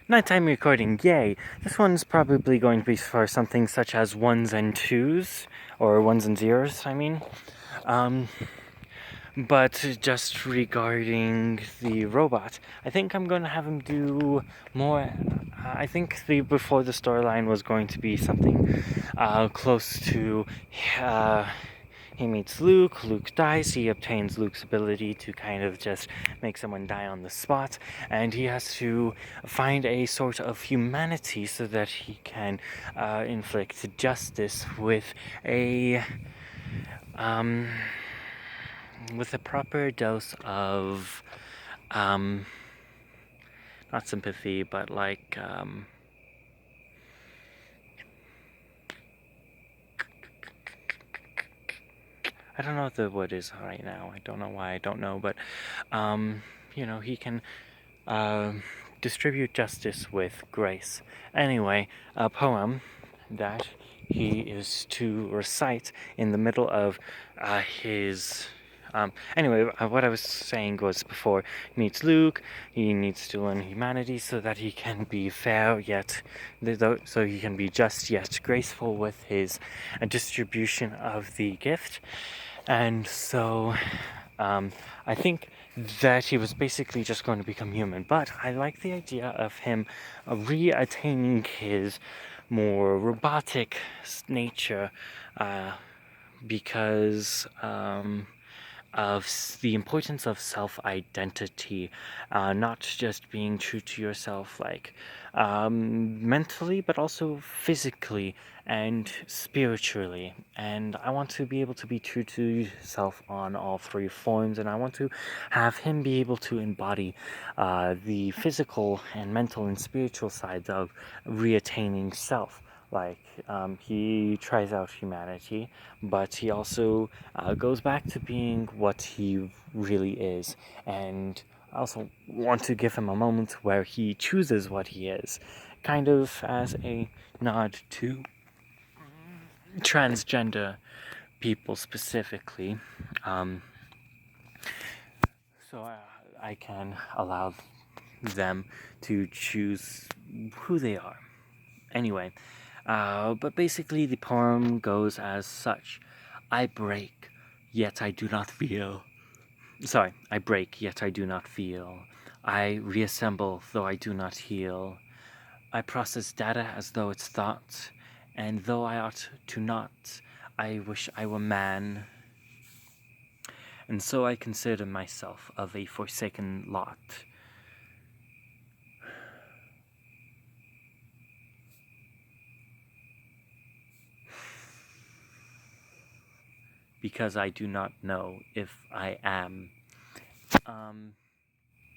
Nighttime recording, yay! This one's probably going to be for something such as ones and twos, or ones and zeros, I mean. Um, but just regarding the robot, I think I'm going to have him do more. I think before the storyline was going to be something close to. Uh, he meets Luke, Luke dies, he obtains Luke's ability to kind of just make someone die on the spot, and he has to find a sort of humanity so that he can inflict justice um, with a proper dose of, um, not sympathy, but like, I don't know what the word is right now. I don't know why I don't know, but, he can distribute justice with grace. Anyway, a poem that he is to recite in the middle of his. Anyway, what I was saying was before he meets Luke, he needs to learn humanity so that he can be fair yet, so he can be just yet graceful with his distribution of the gift. And so I think that he was basically just going to become human. But I like the idea of him re-attaining his more robotic nature because of the importance of self-identity, not just being true to yourself, like mentally, but also physically and spiritually. And I want to be able to be true to yourself on all three forms, and I want to have him be able to embody the physical and mental and spiritual sides of re-attaining self. Like, he tries out humanity, but he also goes back to being what he really is. And I also want to give him a moment where he chooses what he is, kind of as a nod to transgender people specifically. Um, so I can allow them to choose who they are. Anyway, but basically the poem goes as such. I break, yet I do not feel. Sorry, I break, yet I do not feel. I reassemble, though I do not heal. I process data as though it's thought, and though I ought to not, I wish I were man. And so I consider myself of a forsaken lot. Because I do not know if I am. And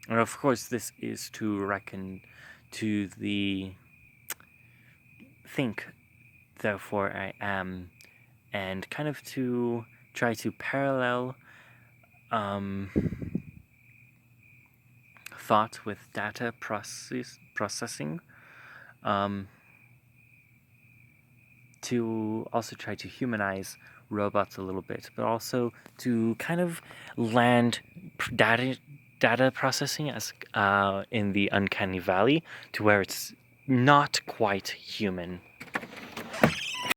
of course, this is to reckon to the think, therefore I am, and kind of to try to parallel thought with data processing, to also try to humanize robots a little bit, but also to kind of land data processing as in the uncanny valley, to where it's not quite human.